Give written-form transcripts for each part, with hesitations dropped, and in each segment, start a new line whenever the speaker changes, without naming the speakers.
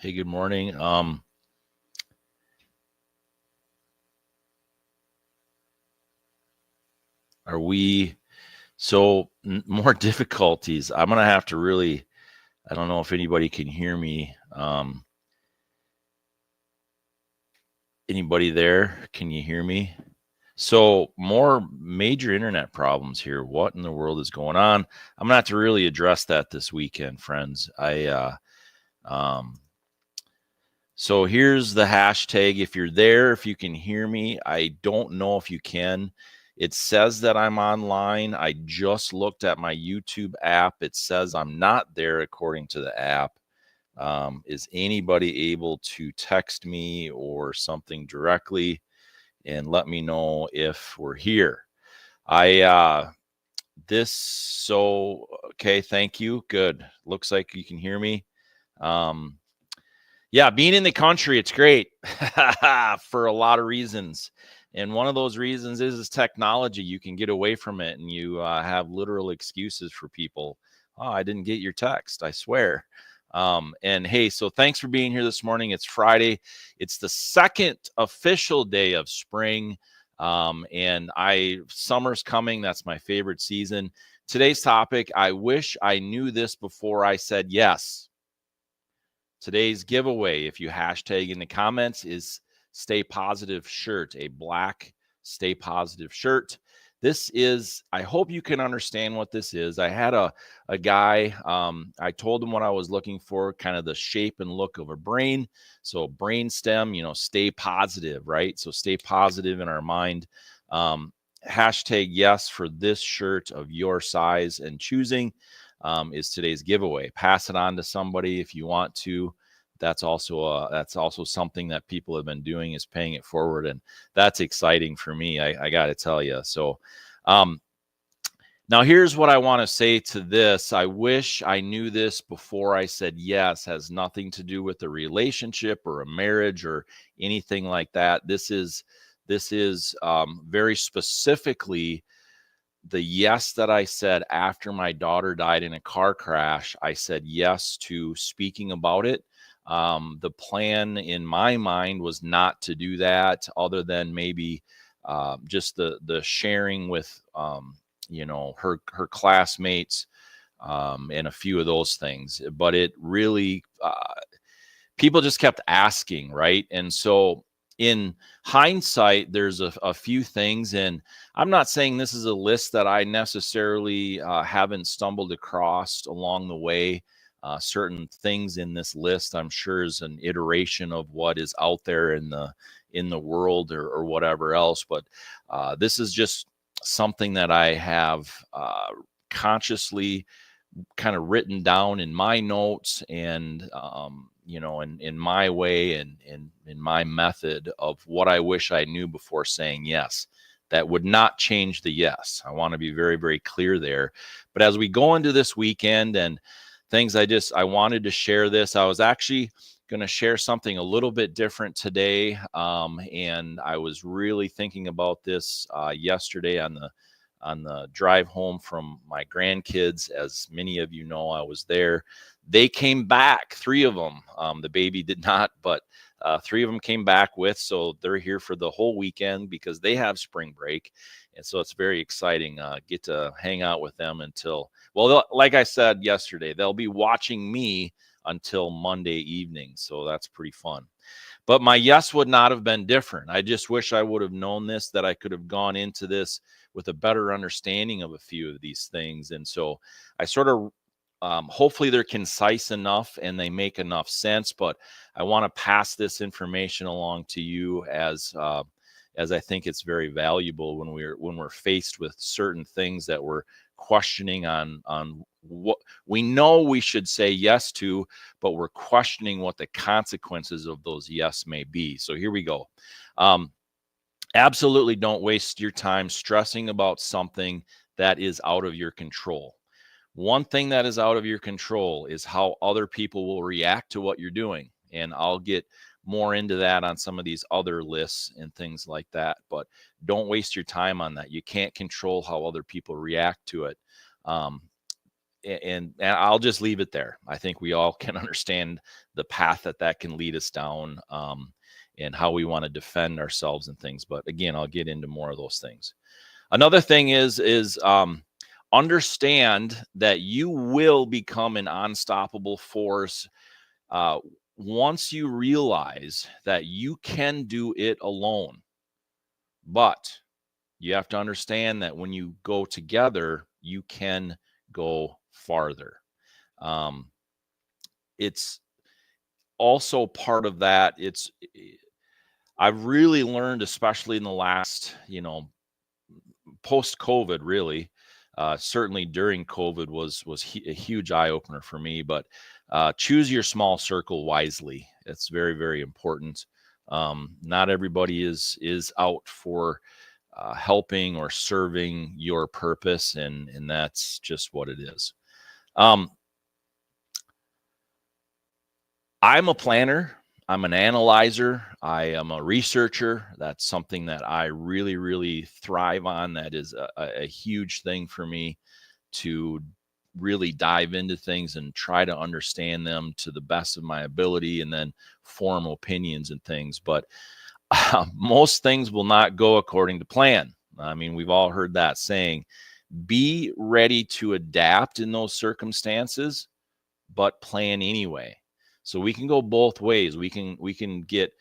Hey, good morning. Are we more difficulties? I'm gonna have to really. I don't know if anybody can hear me. Anybody there? Can you hear me? So more major internet problems here. What in the world is going on? I'm gonna have to really address that this weekend, friends. Um, so here's the hashtag. If you're there, if you can hear me, I don't know if you can. It says that I'm online. I just looked at my YouTube app. It says I'm not there according to the app. Is anybody able to text me or something directly and let me know if we're here? I this so okay, thank you. Good. Looks like you can hear me. Um, yeah, being in the country, it's great for a lot of reasons. And one of those reasons is technology. You can get away from it and you have literal excuses for people. Oh, I didn't get your text, I swear. And hey, so thanks for being here this morning. It's Friday. It's the second official day of spring. Summer's coming. That's my favorite season. Today's topic, I wish I knew this before I said yes. Today's giveaway, if you hashtag in the comments, is Stay Positive shirt, a black Stay Positive shirt. This is, I hope you can understand what this is. I had a guy, I told him what I was looking for, kind of the shape and look of a brain. So, brain stem, stay positive, right? So, stay positive in our mind. Hashtag yes for this shirt of your size and choosing. Is today's giveaway. Pass it on to somebody if you want to. That's also something that people have been doing, is paying it forward, and that's exciting for me. I got to tell you. So, um, now here's what I want to say to this. I wish I knew this before I said yes. Has nothing to do with a relationship or a marriage or anything like that. This is very specifically the yes that I said after my daughter died in a car crash. I said yes to speaking about it. The plan in my mind was not to do that, other than maybe just the sharing with her classmates, and a few of those things. But it really people just kept asking, right? And so in hindsight, there's a few things, and I'm not saying this is a list that I necessarily haven't stumbled across along the way. Certain things in this list, I'm sure, is an iteration of what is out there in the world, or whatever else. But this is just something that I have consciously kind of written down in my notes, and in my way, and in my method of what I wish I knew before saying yes. That would not change the yes. I want to be very, very clear there. But as we go into this weekend and things, I wanted to share this. I was actually going to share something a little bit different today, and I was really thinking about this yesterday on the drive home from my grandkids. As many of you know, I was there. They came back, three of them. The baby did not, but three of them came back so they're here for the whole weekend because they have spring break. And so it's very exciting. Get to hang out with them until, well, like I said yesterday, they'll be watching me until Monday evening. So that's pretty fun. But my yes would not have been different. I just wish I would have known this, that I could have gone into this with a better understanding of a few of these things. And so I sort of, hopefully they're concise enough and they make enough sense. But I want to pass this information along to you as I think it's very valuable when we're faced with certain things that we're questioning on what we know we should say yes to, but we're questioning what the consequences of those yes may be. So here we go. Absolutely don't waste your time stressing about something that is out of your control. One thing that is out of your control is how other people will react to what you're doing. And I'll get more into that on some of these other lists and things like that. But don't waste your time on that. You can't control how other people react to it. Um, and I'll just leave it there. I think we all can understand the path that can lead us down, and how we want to defend ourselves and things. But again, I'll get into more of those things. Another thing is understand that you will become an unstoppable force once you realize that you can do it alone. But you have to understand that when you go together, you can go farther. It's also part of that. I've really learned, especially in the last, post COVID, really, certainly during COVID was a huge eye opener for me. But choose your small circle wisely. It's very, very important. Not everybody is out for helping or serving your purpose, and that's just what it is. I'm a planner. I'm an analyzer. I am a researcher. That's something that I really, really thrive on. That is a huge thing for me, to really dive into things and try to understand them to the best of my ability, and then form opinions and things. But most things will not go according to plan. I mean, we've all heard that saying. Be ready to adapt in those circumstances, but plan anyway. So we can go both ways. We can get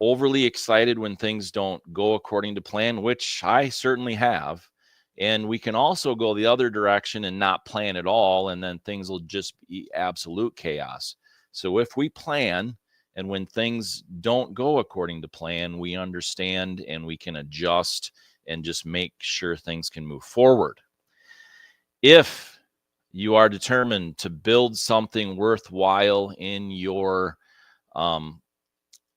overly excited when things don't go according to plan, which I certainly have. And we can also go the other direction and not plan at all, and then things will just be absolute chaos. So if we plan, and when things don't go according to plan, we understand and we can adjust and just make sure things can move forward. If you are determined to build something worthwhile in your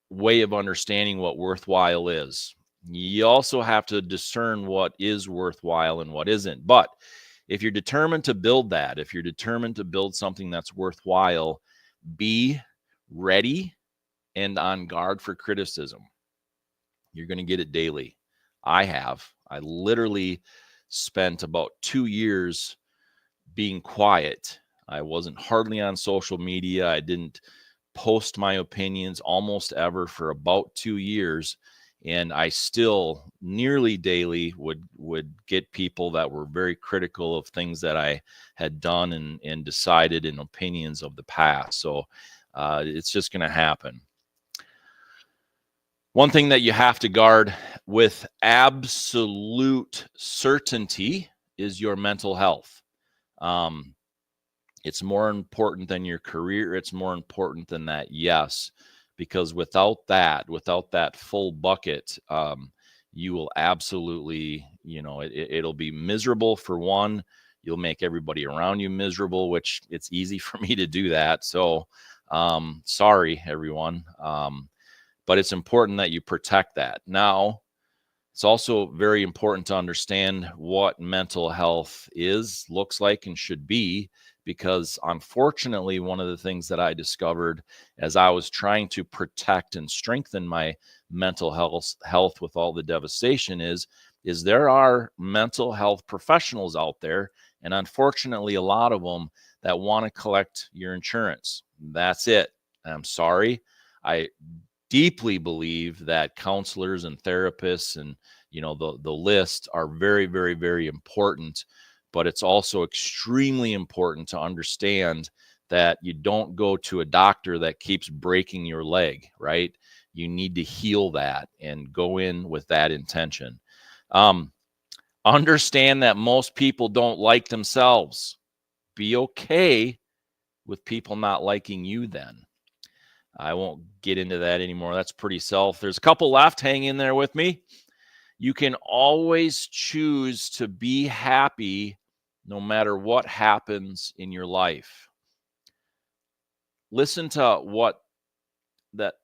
way of understanding what worthwhile is, you also have to discern what is worthwhile and what isn't. But if you're determined to build that, if you're determined to build something that's worthwhile, be ready and on guard for criticism. You're going to get it daily. I literally spent about 2 years being quiet. I wasn't hardly on social media. I didn't post my opinions almost ever for about 2 years. And I still nearly daily would get people that were very critical of things that I had done and decided, and opinions of the past. So it's just going to happen. One thing that you have to guard with absolute certainty is your mental health. It's more important than your career. It's more important than that, yes, because without that full bucket, you will absolutely, it'll be miserable for one. You'll make everybody around you miserable, which it's easy for me to do that. So sorry, everyone. But it's important that you protect that. Now, it's also very important to understand what mental health looks like, and should be, because unfortunately, one of the things that I discovered as I was trying to protect and strengthen my mental health with all the devastation is there are mental health professionals out there, and unfortunately, a lot of them that want to collect your insurance. That's it. I'm sorry. I deeply believe that counselors and therapists and the list are very, very, very important, but it's also extremely important to understand that you don't go to a doctor that keeps breaking your leg, right? You need to heal that and go in with that intention. Understand that most people don't like themselves. Be okay with people not liking you then. I won't get into that anymore. That's pretty self. There's a couple left. Hang in there with me. You can always choose to be happy no matter what happens in your life. Listen to what that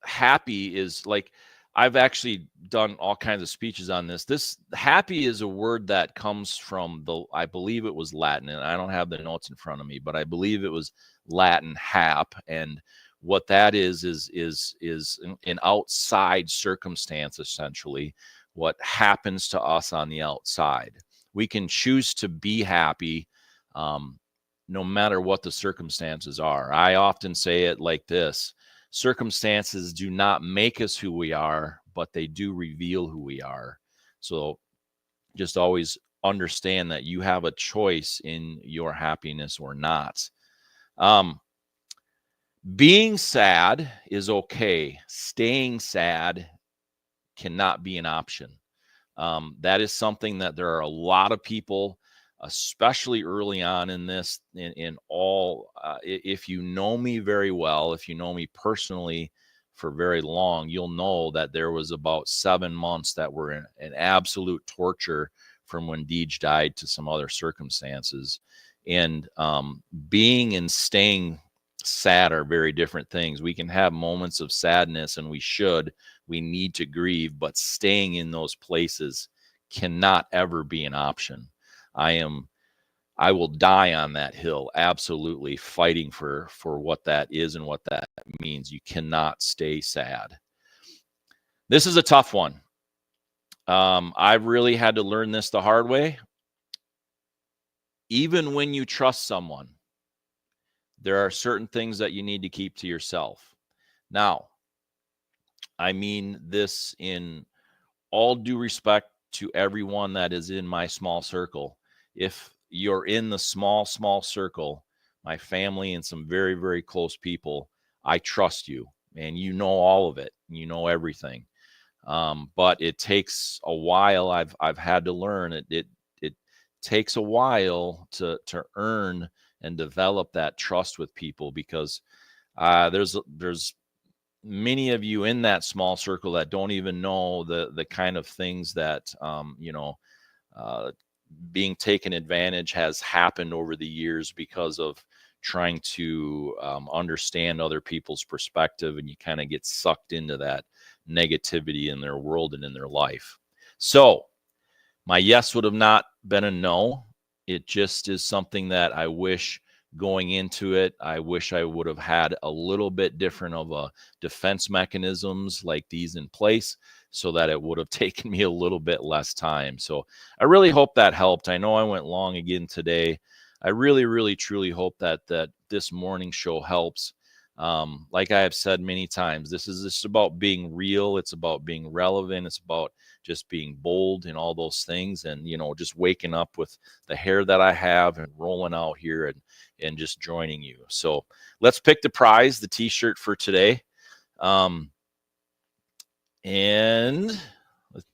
happy is like. I've actually done all kinds of speeches on this. This happy is a word that comes from I believe it was Latin, and I don't have the notes in front of me, but I believe it was Latin hap. And what that is an outside circumstance, essentially, what happens to us on the outside. We can choose to be happy no matter what the circumstances are. I often say it like this: circumstances do not make us who we are, but they do reveal who we are. So just always understand that you have a choice in your happiness or not. Being sad is okay. Staying sad cannot be an option. That is something that there are a lot of people, especially early on in this, if you know me very well, if you know me personally for very long, you'll know that there was about 7 months that were an absolute torture from when Deej died to some other circumstances. And being and staying sad are very different things. We can have moments of sadness, and we need to grieve, but staying in those places cannot ever be an option. I will die on that hill, absolutely fighting for what that is and what that means. You cannot stay sad. This is a tough one. I've really had to learn this the hard way. Even when you trust someone, there are certain things that you need to keep to yourself. Now, I mean this in all due respect to everyone that is in my small circle. If you're in the small circle, my family and some very, very close people, I trust you, and you know all of it. You know everything. But it takes a while. I've had to learn it takes a while to earn and develop that trust with people, because there's many of you in that small circle that don't even know the kind of things that being taken advantage has happened over the years because of trying to understand other people's perspective, and you kind of get sucked into that negativity in their world and in their life. So my yes would have not been a no. It just is something that I wish going into it, I wish I would have had a little bit different of a defense mechanisms like these in place, so that it would have taken me a little bit less time. So I really hope that helped. I know I went long again today. I really, really, truly hope that this morning show helps. Like I have said many times, this is just about being real. It's about being relevant. It's about just being bold and all those things. And, just waking up with the hair that I have and rolling out here and just joining you. So let's pick the prize, the t-shirt for today. And of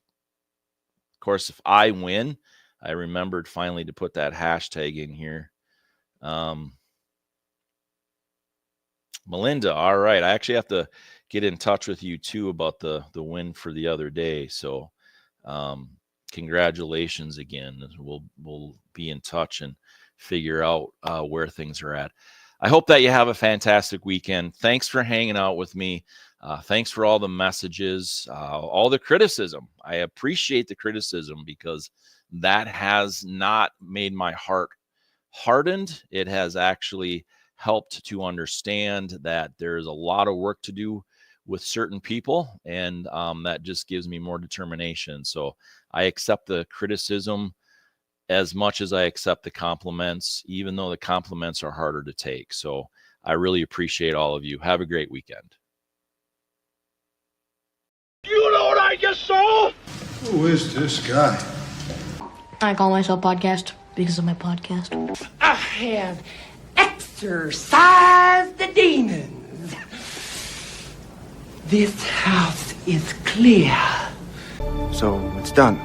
course, if I win, I remembered finally to put that hashtag in here. Melinda, all right. I actually have to get in touch with you too about the win for the other day. So congratulations again. We'll be in touch and figure out where things are at. I hope that you have a fantastic weekend. Thanks for hanging out with me. Thanks for all the messages, all the criticism. I appreciate the criticism, because that has not made my heart hardened. It has actually helped to understand that there's a lot of work to do with certain people, and that just gives me more determination. So I accept the criticism as much as I accept the compliments, even though the compliments are harder to take. So I really appreciate all of you. Have a great weekend.
You know what I just saw?
Who is this guy?
I call myself Podcast because of my podcast.
I have exorcised the demons. This house is clear.
So it's done.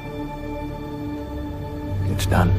It's done.